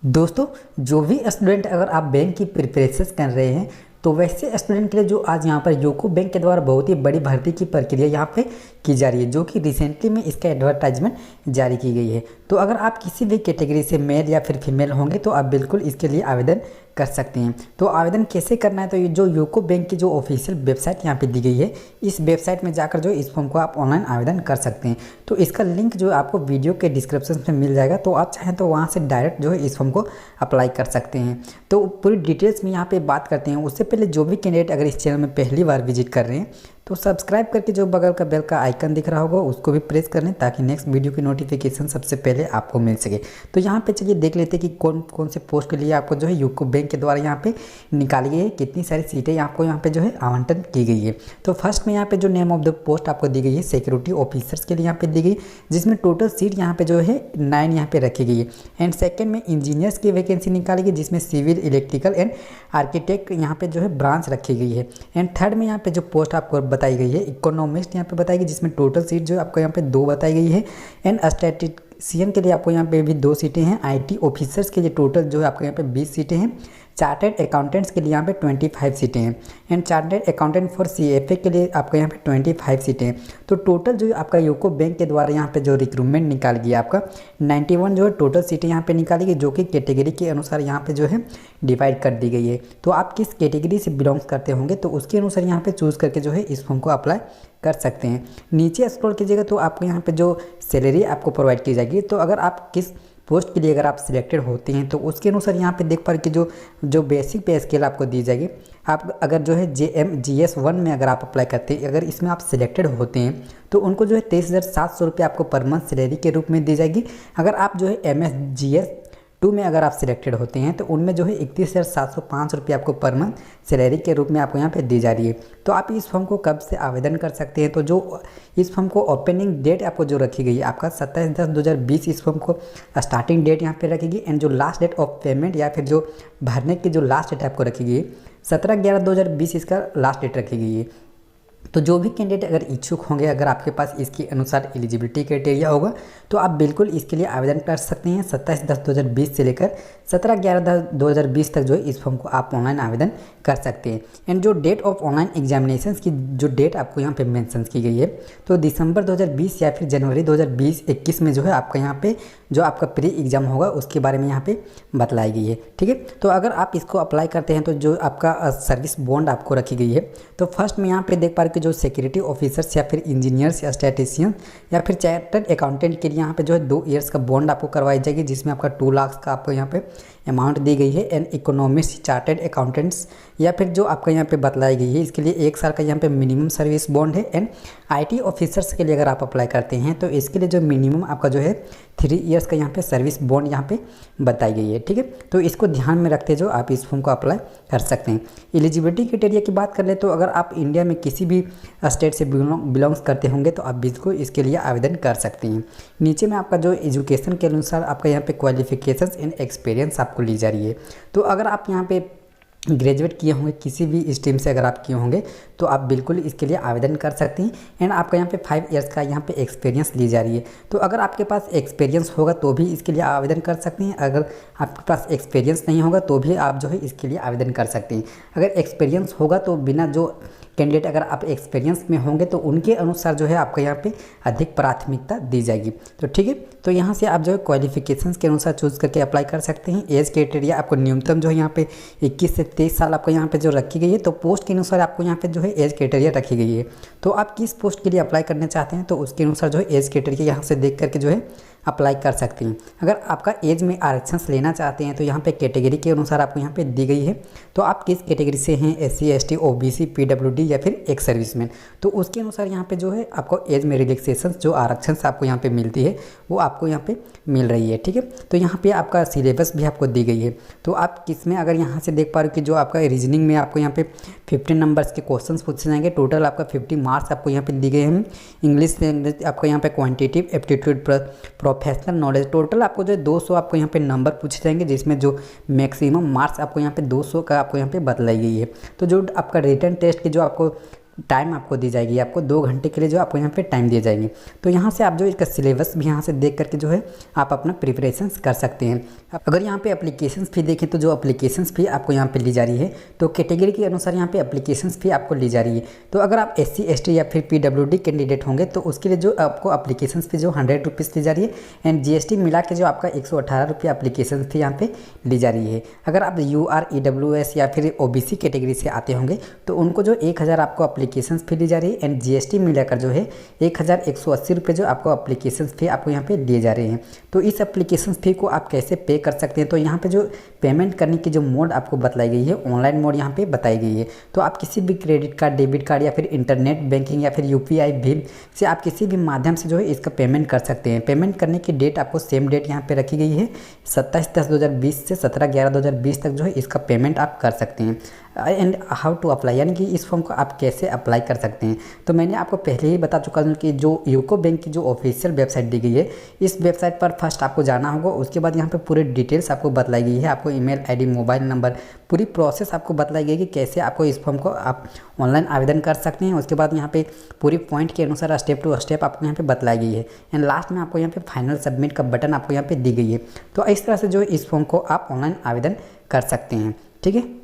दोस्तों, जो भी स्टूडेंट अगर आप बैंक की प्रिपरेशन कर रहे हैं तो वैसे स्टूडेंट के लिए जो आज यहाँ पर यूको बैंक के द्वारा बहुत ही बड़ी भर्ती की प्रक्रिया यहाँ पे की जा रही है, जो कि रिसेंटली में इसका एडवर्टाइजमेंट जारी की गई है। तो अगर आप किसी भी कैटेगरी से मेल या फिर फीमेल होंगे तो आप बिल्कुल इसके लिए आवेदन कर सकते हैं। तो आवेदन कैसे करना है, तो ये जो यूको बैंक की जो ऑफिशियल वेबसाइट यहाँ पे दी गई है, इस वेबसाइट में जाकर जो इस फॉर्म को आप ऑनलाइन आवेदन कर सकते हैं। तो इसका लिंक जो आपको वीडियो के डिस्क्रिप्शन में मिल जाएगा, तो आप चाहें तो वहाँ से डायरेक्ट जो है इस फॉर्म को अप्लाई कर सकते हैं। तो पूरी डिटेल्स में यहाँ पे बात करते हैं। उससे पहले जो भी कैंडिडेट अगर इस चैनल में पहली बार विजिट कर रहे हैं तो सब्सक्राइब करके जो बगल का बेल का आइकन दिख रहा होगा उसको भी प्रेस कर लें, ताकि नेक्स्ट वीडियो की नोटिफिकेशन सबसे पहले आपको मिल सके। तो यहाँ पे चलिए देख लेते हैं कि कौन कौन से पोस्ट के लिए आपको जो है यूको बैंक के द्वारा यहाँ पे निकाली गई है, कितनी सारी सीटें आपको यहाँ पे जो है आवंटन की गई है। तो फर्स्ट में यहाँ पे जो नेम ऑफ द पोस्ट आपको दी गई है सिक्योरिटी ऑफिसर्स के लिए यहाँ पे दी गई, जिसमें टोटल सीट यहाँ पे जो है 9 यहाँ पे रखी गई है। एंड सेकेंड में इंजीनियर्स की वैकेंसी निकाली गई, जिसमें सिविल, इलेक्ट्रिकल एंड आर्किटेक्ट यहाँ पे जो है ब्रांच रखी गई है। एंड थर्ड में यहाँ पे जो पोस्ट आपको बताई गई है इकोनॉमिस्ट यहाँ पे बताई गई, जिसमें टोटल सीट जो आपको यहाँ पे 2 बताई गई है। एंड स्टैटिस्टिशियन के लिए आपको यहाँ पे भी 2 सीटें हैं। आईटी ऑफिसर्स के लिए टोटल जो है आपको यहाँ पे 20 सीटें हैं। चार्टर्ड अकाउंटेंट्स के लिए यहाँ पे 25 सीटें हैं। And chartered accountant for CFA के लिए आपको यहाँ पे 25 सीटें हैं। तो टोटल जो आपका यूको बैंक के द्वारा यहाँ पे जो रिक्रूटमेंट निकाल गया आपका 91 जो है टोटल सीटें यहाँ पे निकाली गई, जो कि कैटेगरी के अनुसार यहाँ पे जो है डिवाइड कर दी गई है। तो आप किस कैटेगरी से बिलोंग्स करते होंगे तो उसके अनुसार यहाँ पे चूज़ करके जो है इस फॉर्म को अप्लाई कर सकते हैं। नीचे स्क्रॉल कीजिएगा तो आपको यहाँ पे जो सैलरी आपको प्रोवाइड की जाएगी, तो अगर आप किस पोस्ट के लिए अगर आप सिलेक्टेड होते हैं तो उसके अनुसार यहाँ पे देख पा रहे कि जो बेसिक पे स्केल आपको दी जाएगी। आप अगर जो है JMGS1 में अगर आप अप्लाई करते हैं, अगर इसमें आप सिलेक्टेड होते हैं तो उनको जो है 23,700 रुपये आपको पर मंथ सैलरी के रूप में दी जाएगी। अगर आप जो है MSGS2 में अगर आप सिलेक्टेड होते हैं तो उनमें जो है 31,705 रुपये आपको पर मंथ सैलरी के रूप में आपको यहाँ पे दी जा रही है। तो आप इस फॉर्म को कब से आवेदन कर सकते हैं, तो जो इस फॉर्म को ओपनिंग डेट आपको जो रखी गई है आपका 27/10/2020 इस फॉर्म को स्टार्टिंग डेट यहाँ पे रखेगी। एंड जो लास्ट डेट ऑफ पेमेंट या फिर जो भरने की जो लास्ट डेट आपको रखी गई है 17/11/2020 इसका लास्ट डेट रखी गई है। तो जो भी कैंडिडेट अगर इच्छुक होंगे, अगर आपके पास इसके अनुसार एलिजिबिलिटी क्राइटेरिया होगा तो आप बिल्कुल इसके लिए आवेदन कर सकते हैं। 27/10/2020 से लेकर 17/11/2020 तक जो है इस फॉर्म को आप ऑनलाइन आवेदन कर सकते हैं। एंड जो डेट ऑफ ऑनलाइन एग्जामिनेशन की जो डेट आपको यहाँ पे मेंशन की गई है तो दिसंबर 2020 या फिर जनवरी 2021 में जो है आपका यहाँ पे जो आपका प्री एग्जाम होगा उसके बारे में यहाँ पे बतलाई गई है। ठीक है, तो अगर आप इसको अप्लाई करते हैं तो जो आपका सर्विस बॉन्ड आपको रखी गई है, तो फर्स्ट में यहाँ पे देख पा रहे कि जो सिक्योरिटी ऑफिसर्स या फिर इंजीनियर्स या स्टैटिस्टिशियन या फिर चार्टर्ड अकाउंटेंट के लिए यहाँ पे जो है 2 ईयर्स का बॉन्ड आपको करवाई जाएगी, जिसमें आपका 2 लाख का आपको यहाँ पे अमाउंट दी गई है। एंड इकोनॉमिस्ट, चार्टर्ड अकाउंटेंट्स या फिर जो आपका यहाँ पे बतलाई गई है इसके लिए 1 साल का यहाँ पे मिनिमम सर्विस बॉन्ड है। एंड आईटी ऑफिसर्स के लिए अगर आप अप्लाई करते हैं तो इसके लिए जो मिनिमम आपका जो है 3 ईयर्स का यहाँ पे सर्विस बॉन्ड यहाँ पे बताई गई है। ठीक है, तो इसको ध्यान में रखते जो आप इस फॉर्म को अप्लाई कर सकते हैं। एलिजिबिलिटी क्राइटेरिया की बात कर ले तो अगर आप इंडिया में किसी भी स्टेट से बिलोंग्स करते होंगे तो आप बिल्कुल इसके लिए आवेदन कर सकते हैं। नीचे में आपका जो एजुकेशन के अनुसार आपका यहाँ पे क्वालिफिकेशंस एंड एक्सपीरियंस आपको ली जा रही है। तो अगर आप यहाँ पे ग्रेजुएट किए होंगे किसी भी स्ट्रीम से अगर आप किए होंगे तो आप बिल्कुल इसके लिए आवेदन कर सकते हैं। एंड आपका यहाँ पे 5 ईयर्स का यहाँ पे एक्सपीरियंस ली जा रही है। तो अगर आपके पास एक्सपीरियंस होगा तो भी इसके लिए आवेदन कर सकते हैं, अगर आपके पास एक्सपीरियंस नहीं होगा तो भी आप जो है इसके लिए आवेदन कर सकते हैं। अगर एक्सपीरियंस होगा तो बिना जो कैंडिडेट अगर आप एक्सपीरियंस में होंगे तो उनके अनुसार जो है आपको यहाँ पे अधिक प्राथमिकता दी जाएगी। तो ठीक है, तो यहाँ से आप जो है क्वालिफिकेशंस के अनुसार चूज़ करके अप्लाई कर सकते हैं। एज क्राइटेरिया आपको न्यूनतम जो है यहाँ पे 21 से 23 साल आपको यहाँ पे जो रखी गई है। तो पोस्ट के अनुसार आपको यहाँ पे जो है एज क्राइटेरिया रखी गई है। तो आप किस पोस्ट के लिए अप्लाई करना चाहते हैं तो उसके अनुसार जो है एज क्राइटेरिया यहाँ से देख करके जो है अप्लाई कर सकते हैं। अगर आपका एज में आरक्षण लेना चाहते हैं तो यहाँ पे कैटेगरी के अनुसार आपको यहाँ पे दी गई है। तो आप किस कैटेगरी से हैं, SC ST OBC PWD या फिर एक सर्विसमैन, तो उसके अनुसार यहाँ पे जो है आपको एज में रिलैक्सेशन जो आरक्षण आपको यहाँ पे मिलती है वो आपको यहाँ पे मिल रही है। ठीक है, तो यहाँ पे आपका सिलेबस भी आपको दी गई है। तो आप किसमें अगर यहाँ से देख पा रहे हो कि जो आपका रीजनिंग में आपको यहाँ पे 15 नंबर्स के क्वेश्चन पूछे जाएंगे। टोटल आपका 50 मार्क्स आपको यहाँ पे दी गए हैं। इंग्लिश लैंग्वेज आपको यहाँ पे quantitative aptitude professional knowledge total आपको जो है 200 आपको यहाँ पे नंबर पूछे जाएंगे, जिसमें जो मैक्सिमम मार्क्स आपको यहाँ पे 200 का आपको यहाँ पे बतलाई गई है। तो जो आपका रिटन टेस्ट की जो आपको टाइम आपको दी जाएगी, आपको 2 घंटे के लिए जो आपको यहाँ पे टाइम दिए जाएंगे। तो यहाँ से आप जो इसका सिलेबस भी यहाँ से देख करके जो है आप अपना प्रिपरेशन कर सकते हैं। अगर यहाँ पे एप्लीकेशन फ़ी देखें तो जो एप्लीकेशन फ़ी आपको यहाँ पे ली जा रही है, तो कैटेगरी के अनुसार यहाँ पे एप्लीकेशन फ़ी आपको ली जा रही है। तो अगर आप SC ST या फिर PWD कैंडिडेट होंगे तो उसके लिए जो आपको एप्लीकेशन फ़ी जो 100 रुपीज़ ली जा रही है, एंड GST मिला के जो आपका 118 रुपये एप्लीकेशन फ़ी यहाँ पे ली जा रही है। अगर आप UR EWS या फिर OBC कैटेगरी से आते होंगे तो उनको जो 1000 आपको एप्लीकेशन फ़ी ली जा रही है, एंड GST मिलाकर जो है 1180 रुपये जो आपको एप्लीकेशन फ़ी आपको यहाँ पे दिए जा रहे हैं। तो इस एप्लीकेशन फ़ी को आप कैसे पे कर सकते हैं, तो यहाँ पे जो पेमेंट करने की जो मोड आपको बताई गई है, ऑनलाइन मोड यहाँ पे बताई गई है। तो आप किसी भी क्रेडिट कार्ड, डेबिट कार्ड या फिर इंटरनेट बैंकिंग या फिर UPI भीम से आप किसी भी माध्यम से जो है इसका पेमेंट कर सकते हैं। पेमेंट करने की डेट आपको सेम डेट यहाँ पे रखी गई है, 27/10/2020 से 17/11/2020 तक जो है इसका पेमेंट आप कर सकते हैं। एंड हाउ टू अप्लाई, यानी कि इस फॉर्म को आप कैसे अप्लाई कर सकते हैं, तो मैंने आपको पहले ही बता चुका हूँ कि जो यूको बैंक की जो ऑफिशियल वेबसाइट दी गई है, इस वेबसाइट पर फर्स्ट आपको जाना होगा। उसके बाद यहाँ पे पूरे डिटेल्स आपको बतलाई गई है, आपको ईमेल ID, मोबाइल नंबर, पूरी प्रोसेस आपको बतलाई गई कि कैसे आपको इस फॉर्म को आप ऑनलाइन आवेदन कर सकते हैं। उसके बाद यहाँ पे पूरी पॉइंट के अनुसार स्टेप टू स्टेप आपको यहाँ पे बतलाई गई है, एंड लास्ट में आपको यहाँ पे फाइनल सबमिट का बटन आपको यहाँ पे दी गई है। तो इस तरह से जो इस फॉर्म को आप ऑनलाइन आवेदन कर सकते हैं। ठीक है।